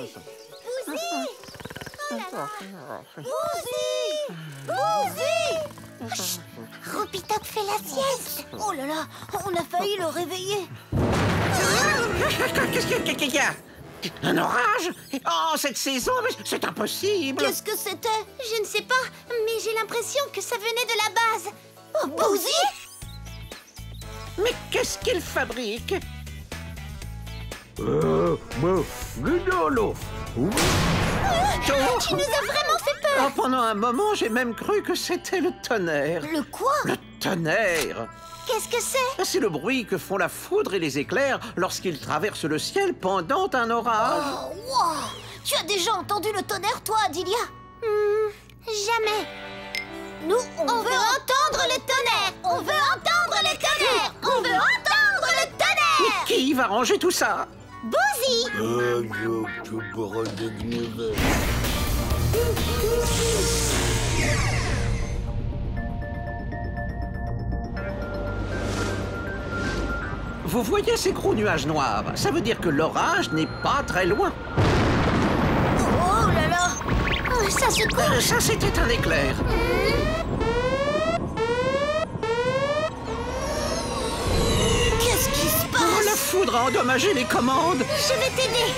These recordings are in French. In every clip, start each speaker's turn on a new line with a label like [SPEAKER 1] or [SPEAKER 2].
[SPEAKER 1] Bouzy! Oh là là! Bouzy! Bouzy! Chut! Robitoc fait la sieste! Oh là là! On a failli le réveiller!
[SPEAKER 2] Qu'est-ce qu'il y a? Un orage? Oh, cette saison, mais c'est impossible!
[SPEAKER 1] Qu'est-ce que c'était? Je ne sais pas, mais j'ai l'impression que ça venait de la base. Oh, Bouzy!
[SPEAKER 2] Mais qu'est-ce qu'il fabrique?
[SPEAKER 3] Guidolo.
[SPEAKER 1] Tu nous as vraiment fait peur!
[SPEAKER 2] Oh, pendant un moment, j'ai même cru que c'était le tonnerre.
[SPEAKER 1] Le quoi?
[SPEAKER 2] Le tonnerre!
[SPEAKER 1] Qu'est-ce que c'est?
[SPEAKER 2] C'est le bruit que font la foudre et les éclairs lorsqu'ils traversent le ciel pendant un orage.
[SPEAKER 1] Oh, wow! Tu as déjà entendu le tonnerre, toi, Adilia? Jamais. Nous, on veut entendre le tonnerre! On veut entendre le tonnerre! On veut entendre le tonnerre!
[SPEAKER 2] Mais qui va ranger tout ça?
[SPEAKER 1] Bouzy!
[SPEAKER 2] Vous voyez ces gros nuages noirs? Ça veut dire que l'orage n'est pas très loin.
[SPEAKER 1] Oh là là! Oh, ça secoue!
[SPEAKER 2] Ça, c'était un éclair.
[SPEAKER 1] Qu'est-ce qui se
[SPEAKER 2] Oh,
[SPEAKER 1] passe?
[SPEAKER 2] la foudre a endommagé les commandes.
[SPEAKER 1] Je vais t'aider!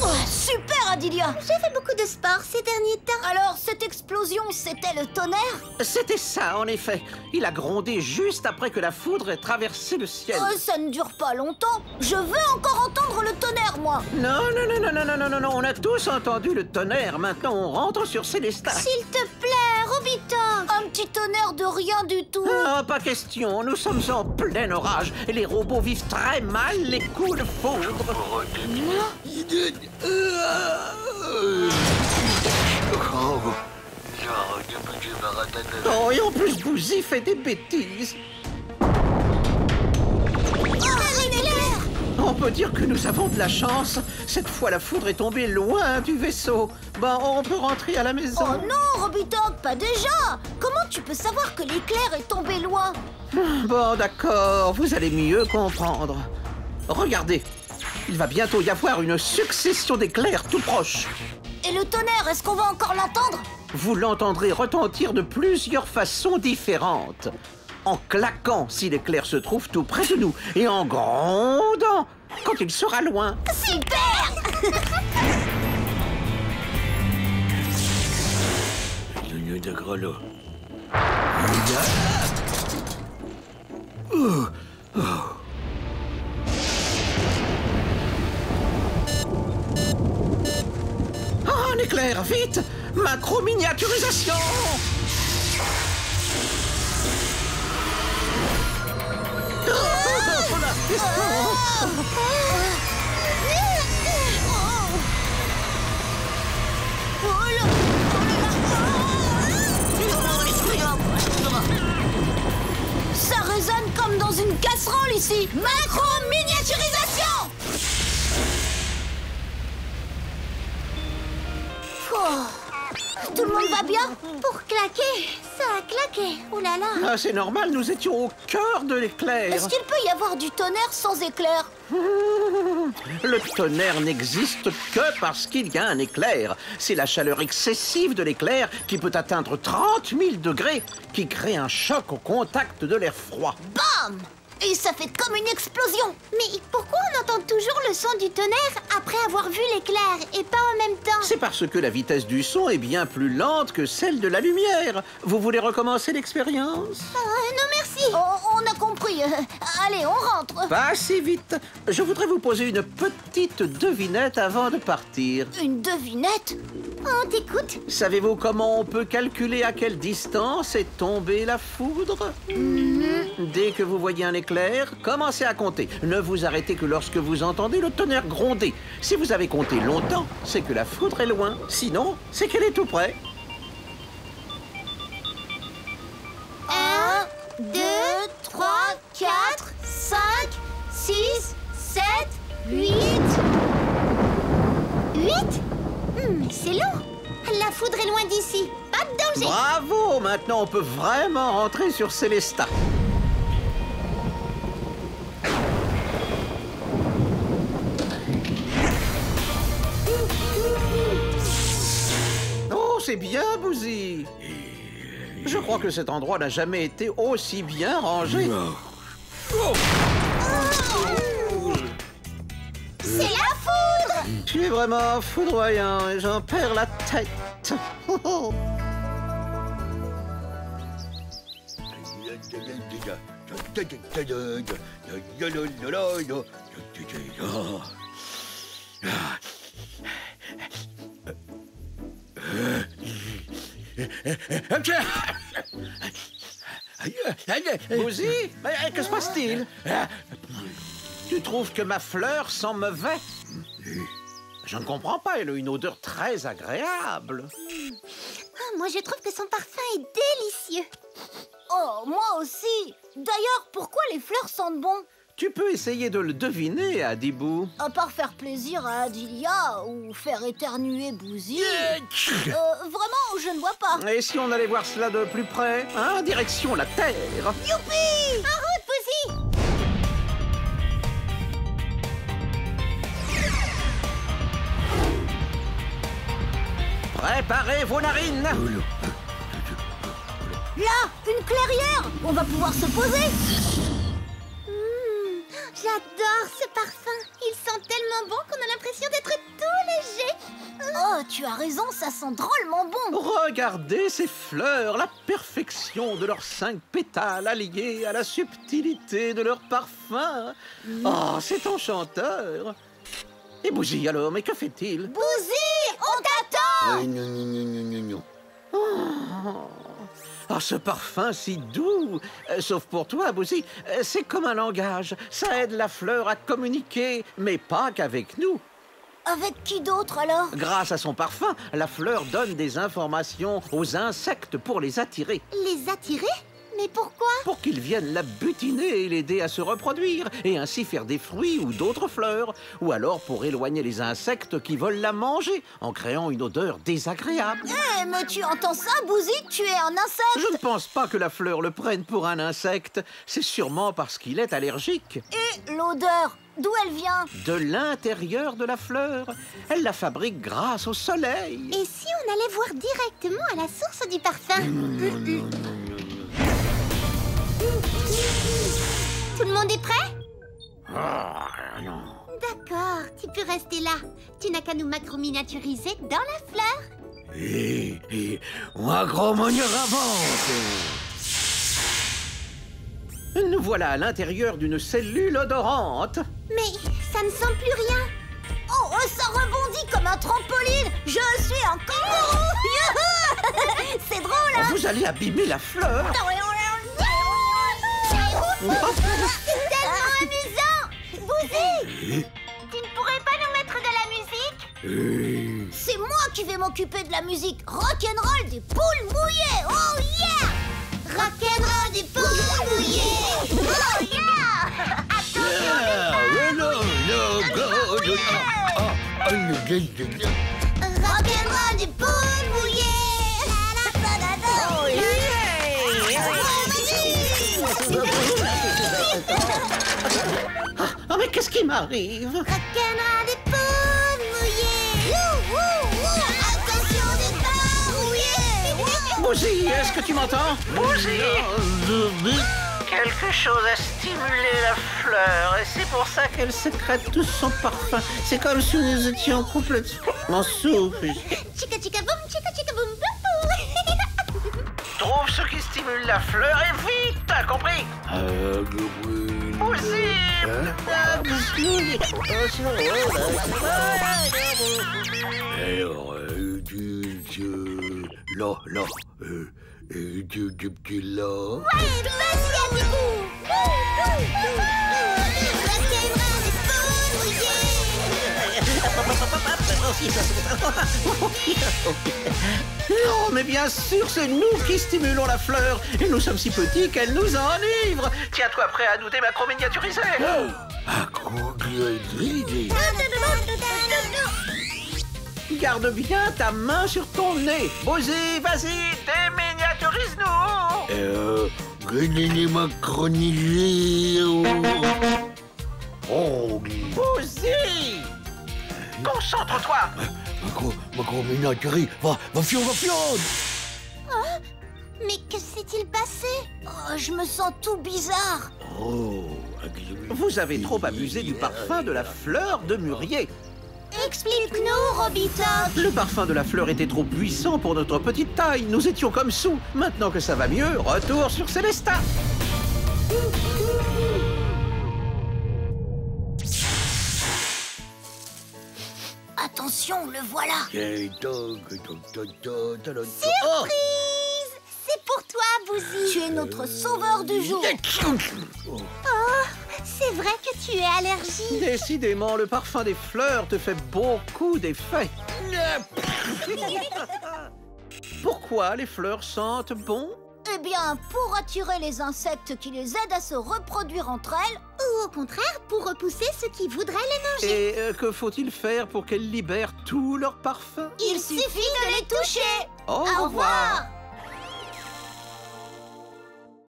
[SPEAKER 1] Oh, super, Adilia! J'ai fait beaucoup de sport ces derniers temps. Alors, cette explosion, c'était le tonnerre?
[SPEAKER 2] C'était ça, en effet. Il a grondé juste après que la foudre ait traversé le ciel.
[SPEAKER 1] Oh, ça ne dure pas longtemps. Je veux encore entendre le tonnerre, moi.
[SPEAKER 2] Non, on a tous entendu le tonnerre. Maintenant, on rentre sur Célestat.
[SPEAKER 1] S'il te plaît, Robitoc. Un petit tonnerre de rien du tout.
[SPEAKER 2] Ah, pas question. Nous sommes en plein orage. Et les robots vivent très mal les coups de foudre. Oh, et en plus, Bouzy fait des bêtises. On peut dire que nous avons de la chance. Cette fois, la foudre est tombée loin du vaisseau. Bon, on peut rentrer à la maison.
[SPEAKER 1] Oh non, Robitoc, pas déjà. Comment tu peux savoir que l'éclair est tombé loin?
[SPEAKER 2] Bon, d'accord, vous allez mieux comprendre. Regardez, il va bientôt y avoir une succession d'éclairs tout proches.
[SPEAKER 1] Et le tonnerre, est-ce qu'on va encore l'entendre?
[SPEAKER 2] Vous l'entendrez retentir de plusieurs façons différentes. En claquant si l'éclair se trouve tout près de nous et en grondant quand il sera loin.
[SPEAKER 1] Super!
[SPEAKER 3] de grelot.
[SPEAKER 2] Oh, un éclair, vite! Macro-miniaturisation!
[SPEAKER 1] Ça résonne comme dans une casserole ici. Macro-miniaturisation! Tout le monde va bien? Pour claquer, ça a claqué. Oh là là.
[SPEAKER 2] Ah, c'est normal, nous étions au cœur de l'éclair.
[SPEAKER 1] Est-ce qu'il peut y avoir du tonnerre sans éclair?
[SPEAKER 2] Le tonnerre n'existe que parce qu'il y a un éclair. C'est la chaleur excessive de l'éclair qui peut atteindre 30 000 degrés qui crée un choc au contact de l'air froid.
[SPEAKER 1] Bam! Et ça fait comme une explosion. Mais pourquoi on entend toujours le son du tonnerre après avoir vu l'éclair et pas en même temps?
[SPEAKER 2] C'est parce que la vitesse du son est bien plus lente que celle de la lumière. Vous voulez recommencer l'expérience?
[SPEAKER 1] Non merci. On a compris. Allez, on rentre.
[SPEAKER 2] Pas si vite. Je voudrais vous poser une petite devinette avant de partir.
[SPEAKER 1] Une devinette? On t'écoute.
[SPEAKER 2] Savez-vous comment on peut calculer à quelle distance est tombée la foudre? Dès que vous voyez un éclair, commencez à compter. Ne vous arrêtez que lorsque vous entendez le tonnerre gronder. Si vous avez compté longtemps, c'est que la foudre est loin. Sinon, c'est qu'elle est tout près.
[SPEAKER 1] 1, 2, 3, 4, 5, 6, 7, 8... 8? C'est long. La foudre est loin d'ici. Pas de danger.
[SPEAKER 2] Bravo! Maintenant, on peut vraiment rentrer sur Célestat. c'est bien, Bouzy. Je crois que cet endroit n'a jamais été aussi bien rangé.
[SPEAKER 1] C'est la foudre!
[SPEAKER 2] Tu es vraiment foudroyant et j'en perds la tête. Bouzy, que se passe-t-il? Tu trouves que ma fleur sent mauvais? Je ne comprends pas, elle a une odeur très agréable.
[SPEAKER 1] Ah, moi, je trouve que son parfum est délicieux. Oh, moi aussi. D'ailleurs, pourquoi les fleurs sentent bon?
[SPEAKER 2] Tu peux essayer de le deviner, Adibou.
[SPEAKER 1] À part faire plaisir à Adilia ou faire éternuer Bouzy. Vraiment, je ne vois pas.
[SPEAKER 2] Et si on allait voir cela de plus près, hein, direction la Terre?
[SPEAKER 1] Youpi! En route, Bouzy!
[SPEAKER 2] Préparez vos narines.
[SPEAKER 1] Là, une clairière! On va pouvoir se poser. J'adore ce parfum. Il sent tellement bon qu'on a l'impression d'être tout léger. Oh, tu as raison, ça sent drôlement bon.
[SPEAKER 2] Regardez ces fleurs, la perfection de leurs 5 pétales alliés à la subtilité de leur parfum. Oh, c'est enchanteur. Et Bouzy alors, mais que fait-il?
[SPEAKER 1] Bouzy, on t'attend!
[SPEAKER 3] Non.
[SPEAKER 2] Oh, ce parfum si doux. Sauf pour toi, Bouzy, c'est comme un langage. Ça aide la fleur à communiquer, mais pas qu'avec nous.
[SPEAKER 1] Avec qui d'autre alors?
[SPEAKER 2] Grâce à son parfum, la fleur donne des informations aux insectes pour les attirer.
[SPEAKER 1] Les attirer? Mais pourquoi?
[SPEAKER 2] Pour qu'ils viennent la butiner et l'aider à se reproduire, et ainsi faire des fruits ou d'autres fleurs. Ou alors pour éloigner les insectes qui veulent la manger, en créant une odeur désagréable.
[SPEAKER 1] Eh, mais tu entends ça, Bouzy? Tu es un insecte!
[SPEAKER 2] Je ne pense pas que la fleur le prenne pour un insecte. C'est sûrement parce qu'il est allergique.
[SPEAKER 1] Et l'odeur, d'où elle vient?
[SPEAKER 2] De l'intérieur de la fleur. Elle la fabrique grâce au soleil.
[SPEAKER 1] Et si on allait voir directement à la source du parfum? Tout le monde est prêt?
[SPEAKER 3] Non.
[SPEAKER 1] D'accord, tu peux rester là. Tu n'as qu'à nous macro-miniaturiser dans la fleur.
[SPEAKER 3] Macro-monieur avance.
[SPEAKER 2] Nous voilà à l'intérieur d'une cellule odorante.
[SPEAKER 1] Mais ça ne sent plus rien. Oh, ça rebondit comme un trampoline. Je suis un kangourou. Youhou! C'est drôle, hein?
[SPEAKER 2] Vous allez abîmer la fleur.
[SPEAKER 1] C'est tellement amusant! Bouzy! Tu ne pourrais pas nous mettre de la musique? C'est moi qui vais m'occuper de la musique. Rock'n'roll des poules mouillées! Oh yeah! Rock'n'roll des poules mouillées! Oh yeah! Rock'n'roll des poules mouillées! Oh
[SPEAKER 2] Oh, mais qu'est-ce qui m'arrive?
[SPEAKER 1] Rock'n'roll des poules mouillées! Attention des pas mouillées!
[SPEAKER 2] Bouzy, est-ce que tu m'entends? Bouzy! Quelque chose a stimulé la fleur et c'est pour ça qu'elle sécrète tout son parfum. C'est comme si nous étions complètement soupes.
[SPEAKER 1] Chica chica boum, chica boum, boum, boum.
[SPEAKER 2] Trouve ce qui stimule la fleur et vite, t'as compris? Bouzy!
[SPEAKER 3] Là.
[SPEAKER 1] Ouais, vas-y, Adibou! Rock'n'roll des poules mouillées!
[SPEAKER 2] Non, mais bien sûr, c'est nous qui stimulons la fleur. Et nous sommes si petits qu'elle nous enivre. Tiens-toi prêt à nous démacro-miniaturiser. Garde bien ta main sur ton nez. Bouzy, vas-y, déminiaturise-nous.
[SPEAKER 3] Grenini macronisé. Oh.
[SPEAKER 2] Bouzy! Concentre-toi!
[SPEAKER 3] Ma gros Minatari, va fion!
[SPEAKER 1] Mais que s'est-il passé? Oh, je me sens tout bizarre.
[SPEAKER 3] Oh,
[SPEAKER 2] Vous avez trop abusé du parfum de la fleur de mûrier.
[SPEAKER 1] Explique-nous, Robitoc.
[SPEAKER 2] Le parfum de la fleur était trop puissant pour notre petite taille. Nous étions comme sous. Maintenant que ça va mieux, retour sur Célestat.
[SPEAKER 1] Attention, le voilà.
[SPEAKER 3] Oh,
[SPEAKER 1] C'est pour toi, Bouzy. Tu es notre sauveur du jour. C'est vrai que tu es allergique.
[SPEAKER 2] Décidément, le parfum des fleurs te fait beaucoup d'effets. Pourquoi les fleurs sentent bon?
[SPEAKER 1] Eh bien, pour attirer les insectes qui les aident à se reproduire entre elles, ou au contraire, pour repousser ceux qui voudraient les manger.
[SPEAKER 2] Et que faut-il faire pour qu'elles libèrent tout leur parfum?
[SPEAKER 1] Il suffit de les toucher.
[SPEAKER 2] Au revoir.